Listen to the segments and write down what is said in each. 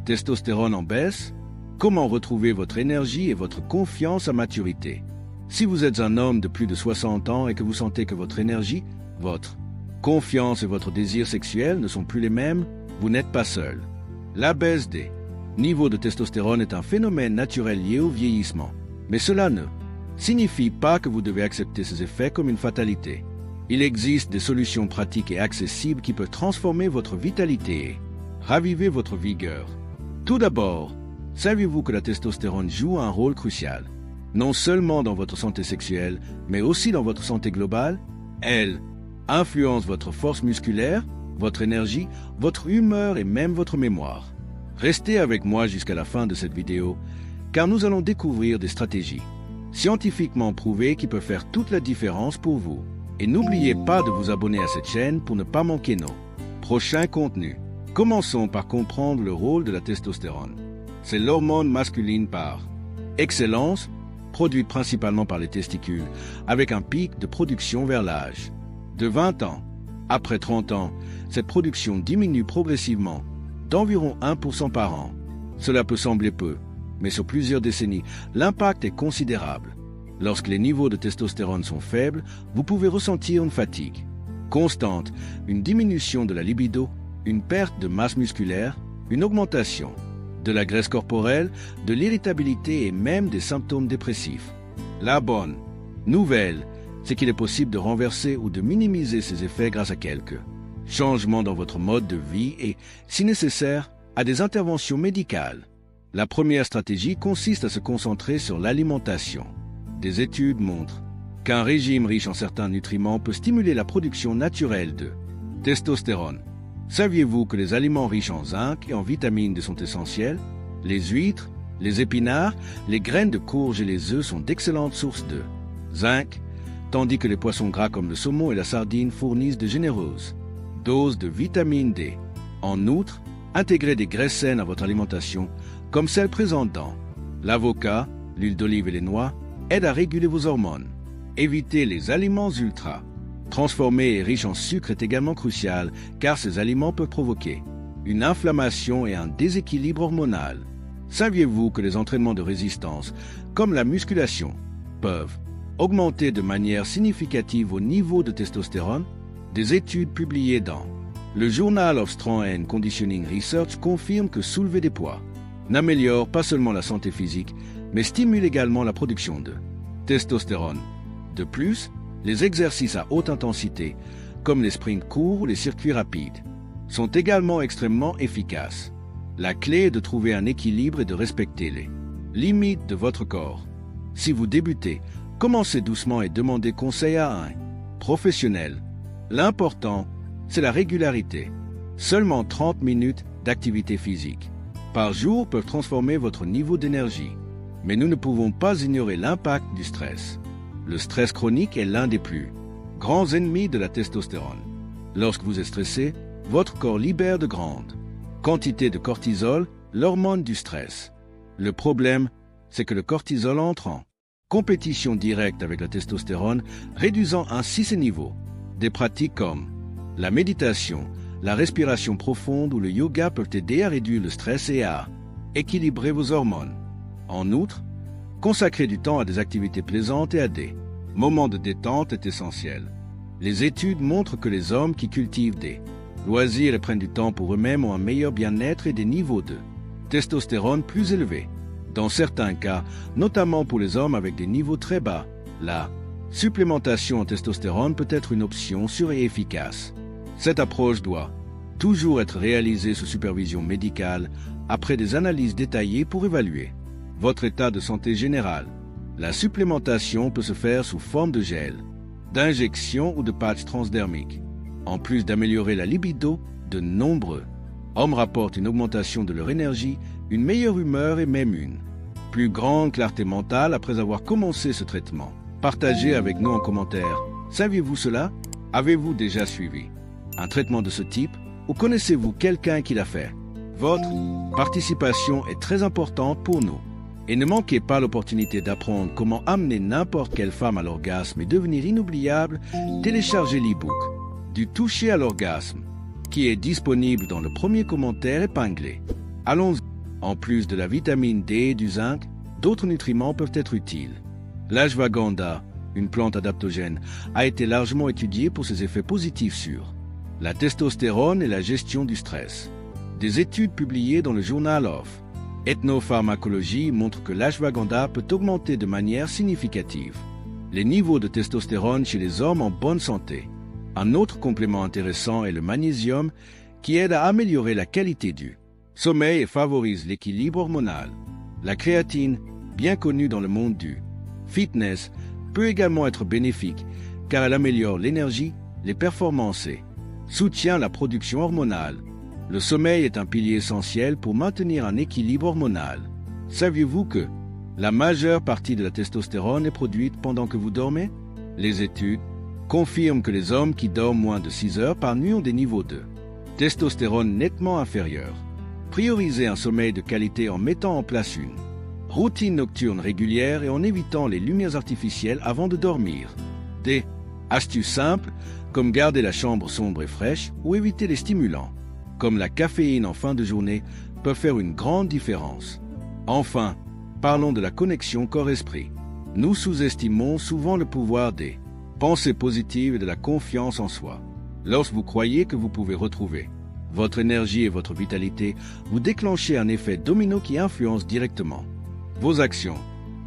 Testostérone en baisse? Comment retrouver votre énergie et votre confiance à maturité? Si vous êtes un homme de plus de 60 ans et que vous sentez que votre énergie, votre confiance et votre désir sexuel ne sont plus les mêmes, vous n'êtes pas seul. La baisse des niveaux de testostérone est un phénomène naturel lié au vieillissement. Mais cela ne signifie pas que vous devez accepter ces effets comme une fatalité. Il existe des solutions pratiques et accessibles qui peuvent transformer votre vitalité et raviver votre vigueur. Tout d'abord, saviez-vous que la testostérone joue un rôle crucial, non seulement dans votre santé sexuelle, mais aussi dans votre santé globale? Elle influence votre force musculaire, votre énergie, votre humeur et même votre mémoire. Restez avec moi jusqu'à la fin de cette vidéo, car nous allons découvrir des stratégies scientifiquement prouvées qui peuvent faire toute la différence pour vous. Et n'oubliez pas de vous abonner à cette chaîne pour ne pas manquer nos prochains contenus. Commençons par comprendre le rôle de la testostérone. C'est l'hormone masculine par excellence, produite principalement par les testicules, avec un pic de production vers l'âge de 20 ans. Après 30 ans, cette production diminue progressivement, d'environ 1% par an. Cela peut sembler peu, mais sur plusieurs décennies, l'impact est considérable. Lorsque les niveaux de testostérone sont faibles, vous pouvez ressentir une fatigue constante, une diminution de la libido, une perte de masse musculaire, une augmentation de la graisse corporelle, de l'irritabilité et même des symptômes dépressifs. La bonne nouvelle, c'est qu'il est possible de renverser ou de minimiser ces effets grâce à quelques changements dans votre mode de vie et, si nécessaire, à des interventions médicales. La première stratégie consiste à se concentrer sur l'alimentation. Des études montrent qu'un régime riche en certains nutriments peut stimuler la production naturelle de testostérone. Saviez-vous que les aliments riches en zinc et en vitamines D sont essentiels? Les huîtres, les épinards, les graines de courge et les œufs sont d'excellentes sources de zinc, tandis que les poissons gras comme le saumon et la sardine fournissent de généreuses doses de vitamine D. En outre, intégrez des graisses saines à votre alimentation, comme celles présentes dans l'avocat, l'huile d'olive et les noix, aident à réguler vos hormones. Éviter les aliments ultra transformés et riches en sucre est également crucial, car ces aliments peuvent provoquer une inflammation et un déséquilibre hormonal. Saviez-vous que les entraînements de résistance, comme la musculation, peuvent augmenter de manière significative au niveau de testostérone? Des études publiées dans le Journal of Strength and Conditioning Research confirment que soulever des poids n'améliore pas seulement la santé physique, mais stimule également la production de testostérone. De plus, les exercices à haute intensité, comme les sprints courts ou les circuits rapides, sont également extrêmement efficaces. La clé est de trouver un équilibre et de respecter les limites de votre corps. Si vous débutez, commencez doucement et demandez conseil à un professionnel. L'important, c'est la régularité. Seulement 30 minutes d'activité physique par jour peuvent transformer votre niveau d'énergie. Mais nous ne pouvons pas ignorer l'impact du stress. Le stress chronique est l'un des plus grands ennemis de la testostérone. Lorsque vous êtes stressé, votre corps libère de grandes quantités de cortisol, l'hormone du stress. Le problème, c'est que le cortisol entre en compétition directe avec la testostérone, réduisant ainsi ses niveaux. Des pratiques comme la méditation, la respiration profonde ou le yoga peuvent aider à réduire le stress et à équilibrer vos hormones. En outre, consacrer du temps à des activités plaisantes et à des moments de détente est essentiel. Les études montrent que les hommes qui cultivent des loisirs et prennent du temps pour eux-mêmes ont un meilleur bien-être et des niveaux de testostérone plus élevés. Dans certains cas, notamment pour les hommes avec des niveaux très bas, la supplémentation en testostérone peut être une option sûre et efficace. Cette approche doit toujours être réalisée sous supervision médicale après des analyses détaillées pour évaluer votre état de santé général. La supplémentation peut se faire sous forme de gel, d'injection ou de patch transdermique. En plus d'améliorer la libido, de nombreux hommes rapportent une augmentation de leur énergie, une meilleure humeur et même une plus grande clarté mentale après avoir commencé ce traitement. Partagez avec nous en commentaire. Saviez-vous cela? Avez-vous déjà suivi un traitement de ce type ou connaissez-vous quelqu'un qui l'a fait? Votre participation est très importante pour nous. Et ne manquez pas l'opportunité d'apprendre comment amener n'importe quelle femme à l'orgasme et devenir inoubliable. Téléchargez l'e-book du toucher à l'orgasme qui est disponible dans le premier commentaire épinglé. Allons-y. En plus de la vitamine D et du zinc, d'autres nutriments peuvent être utiles. L'ashwagandha, une plante adaptogène, a été largement étudiée pour ses effets positifs sur la testostérone et la gestion du stress. Des études publiées dans le Journal of Ethnopharmacology montrent que l'ashwagandha peut augmenter de manière significative les niveaux de testostérone chez les hommes en bonne santé. Un autre complément intéressant est le magnésium qui aide à améliorer la qualité du sommeil et favorise l'équilibre hormonal. La créatine, bien connue dans le monde du fitness, peut également être bénéfique car elle améliore l'énergie, les performances et soutient la production hormonale. Le sommeil est un pilier essentiel pour maintenir un équilibre hormonal. Saviez-vous que la majeure partie de la testostérone est produite pendant que vous dormez? Les études confirment que les hommes qui dorment moins de 6 heures par nuit ont des niveaux de testostérone nettement inférieurs. Priorisez un sommeil de qualité en mettant en place une routine nocturne régulière et en évitant les lumières artificielles avant de dormir. Des astuces simples comme garder la chambre sombre et fraîche ou éviter les stimulants, comme la caféine en fin de journée, peuvent faire une grande différence. Enfin, parlons de la connexion corps-esprit. Nous sous-estimons souvent le pouvoir des pensées positives et de la confiance en soi. Lorsque vous croyez que vous pouvez retrouver votre énergie et votre vitalité, vous déclenchez un effet domino qui influence directement vos actions.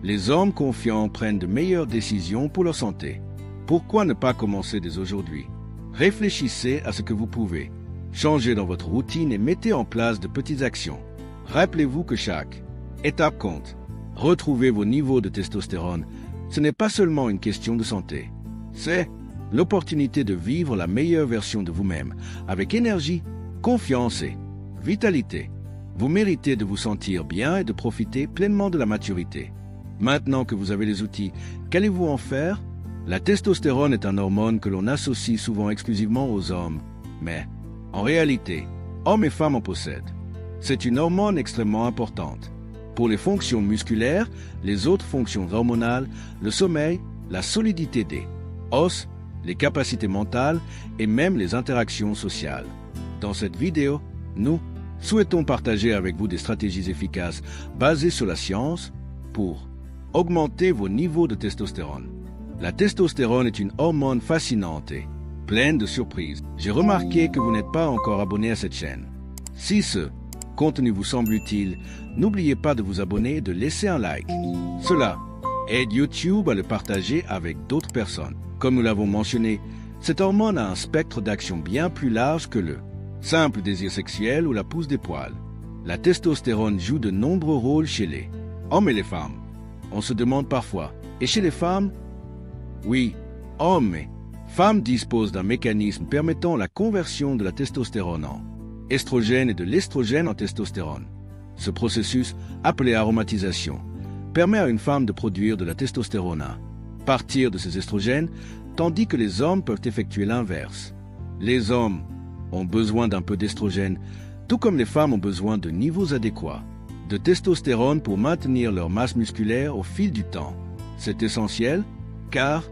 Les hommes confiants prennent de meilleures décisions pour leur santé. Pourquoi ne pas commencer dès aujourd'hui? Réfléchissez à ce que vous pouvez changer dans votre routine et mettez en place de petites actions. Rappelez-vous que chaque étape compte. Retrouvez vos niveaux de testostérone. Ce n'est pas seulement une question de santé. C'est l'opportunité de vivre la meilleure version de vous-même, avec énergie, confiance et vitalité. Vous méritez de vous sentir bien et de profiter pleinement de la maturité. Maintenant que vous avez les outils, qu'allez-vous en faire? La testostérone est un hormone que l'on associe souvent exclusivement aux hommes. Mais, en réalité, hommes et femmes en possèdent. C'est une hormone extrêmement importante. Pour les fonctions musculaires, les autres fonctions hormonales, le sommeil, la solidité des os, les capacités mentales et même les interactions sociales. Dans cette vidéo, nous souhaitons partager avec vous des stratégies efficaces basées sur la science pour augmenter vos niveaux de testostérone. La testostérone est une hormone fascinante et pleine de surprises. J'ai remarqué que vous n'êtes pas encore abonné à cette chaîne. Si ce contenu vous semble utile, n'oubliez pas de vous abonner et de laisser un like. Cela aide YouTube à le partager avec d'autres personnes. Comme nous l'avons mentionné, cette hormone a un spectre d'action bien plus large que le simple désir sexuel ou la pousse des poils. La testostérone joue de nombreux rôles chez les hommes et les femmes. On se demande parfois, et chez les femmes? Oui, hommes et femmes disposent d'un mécanisme permettant la conversion de la testostérone en estrogène et de l'estrogène en testostérone. Ce processus, appelé aromatisation, permet à une femme de produire de la testostérone à partir de ces estrogènes, tandis que les hommes peuvent effectuer l'inverse. Les hommes ont besoin d'un peu d'estrogène, tout comme les femmes ont besoin de niveaux adéquats de testostérone pour maintenir leur masse musculaire au fil du temps. C'est essentiel car,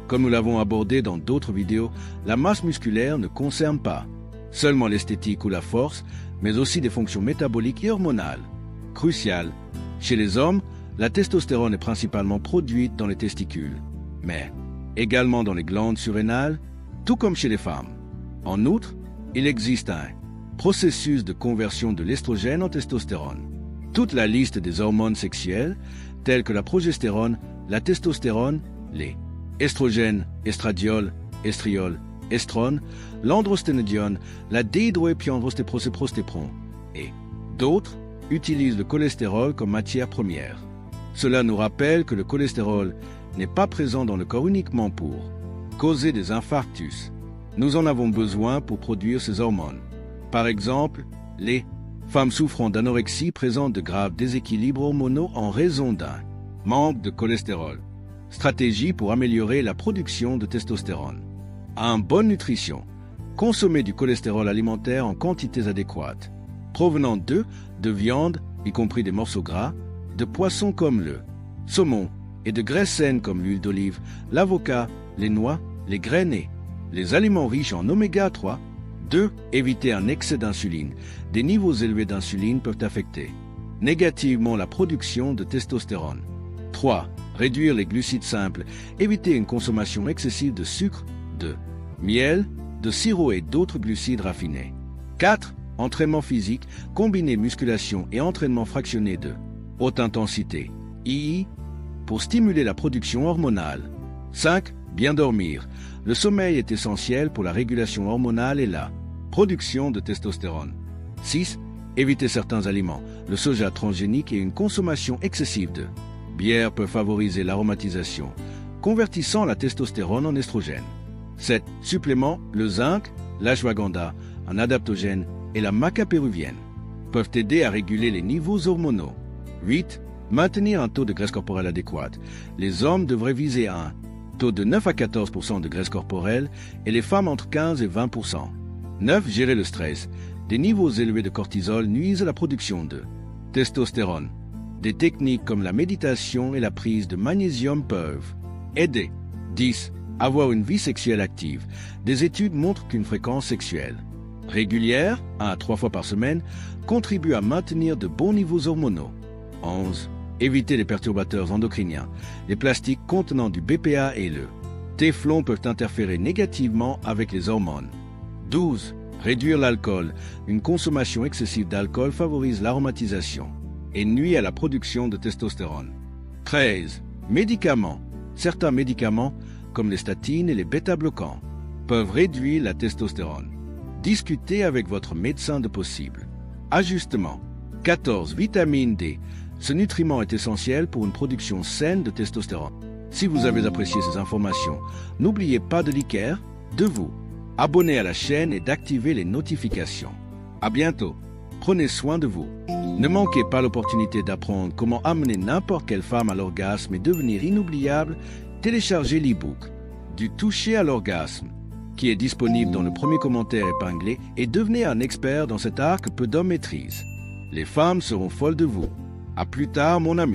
comme nous l'avons abordé dans d'autres vidéos, la masse musculaire ne concerne pas seulement l'esthétique ou la force, mais aussi des fonctions métaboliques et hormonales. Crucial, chez les hommes, la testostérone est principalement produite dans les testicules, mais également dans les glandes surrénales, tout comme chez les femmes. En outre, il existe un processus de conversion de l'estrogène en testostérone. Toute la liste des hormones sexuelles, telles que la progestérone, la testostérone, les estrogènes, estradiol, estriol, estrone, l'androsténodione, la déhydroépiandrosteprostéprostépron et d'autres utilisent le cholestérol comme matière première. Cela nous rappelle que le cholestérol n'est pas présent dans le corps uniquement pour causer des infarctus. Nous en avons besoin pour produire ces hormones. Par exemple, les femmes souffrant d'anorexie présentent de graves déséquilibres hormonaux en raison d'un manque de cholestérol. Stratégie pour améliorer la production de testostérone. Une bonne nutrition. Consommez du cholestérol alimentaire en quantités adéquates, provenant de viande, y compris des morceaux gras, de poissons comme le saumon et de graisses saines comme l'huile d'olive, l'avocat, les noix, les graines et les aliments riches en oméga 3. 2. Évitez un excès d'insuline. Des niveaux élevés d'insuline peuvent affecter négativement la production de testostérone. 3. Réduire les glucides simples, éviter une consommation excessive de sucre, de miel, de sirop et d'autres glucides raffinés. 4. Entraînement physique, combiner musculation et entraînement fractionné de haute intensité, II, pour stimuler la production hormonale. 5. Bien dormir. Le sommeil est essentiel pour la régulation hormonale et la production de testostérone. 6. Éviter certains aliments, le soja transgénique et une consommation excessive de bière peut favoriser l'aromatisation, convertissant la testostérone en estrogène. 7. Suppléments, le zinc, l'ashwagandha, un adaptogène et la maca péruvienne peuvent aider à réguler les niveaux hormonaux. 8. Maintenir un taux de graisse corporelle adéquat. Les hommes devraient viser un taux de 9 à 14% de graisse corporelle et les femmes entre 15 et 20%. 9. Gérer le stress. Des niveaux élevés de cortisol nuisent à la production de testostérone. Des techniques comme la méditation et la prise de magnésium peuvent aider. 10. Avoir une vie sexuelle active. Des études montrent qu'une fréquence sexuelle régulière, 1 à 3 fois par semaine, contribue à maintenir de bons niveaux hormonaux. 11. Éviter les perturbateurs endocriniens. Les plastiques contenant du BPA et le téflon peuvent interférer négativement avec les hormones. 12. Réduire l'alcool. Une consommation excessive d'alcool favorise l'aromatisation et nuit à la production de testostérone. 13. Médicaments. Certains médicaments, comme les statines et les bêta-bloquants, peuvent réduire la testostérone. Discutez avec votre médecin de possible. Ajustement. 14. Vitamine D. Ce nutriment est essentiel pour une production saine de testostérone. Si vous avez apprécié ces informations, n'oubliez pas de liker, de vous abonner à la chaîne et d'activer les notifications. À bientôt. Prenez soin de vous. Ne manquez pas l'opportunité d'apprendre comment amener n'importe quelle femme à l'orgasme et devenir inoubliable. Téléchargez l'e-book Du toucher à l'orgasme, qui est disponible dans le premier commentaire épinglé, et devenez un expert dans cet art que peu d'hommes maîtrisent. Les femmes seront folles de vous. À plus tard, mon ami.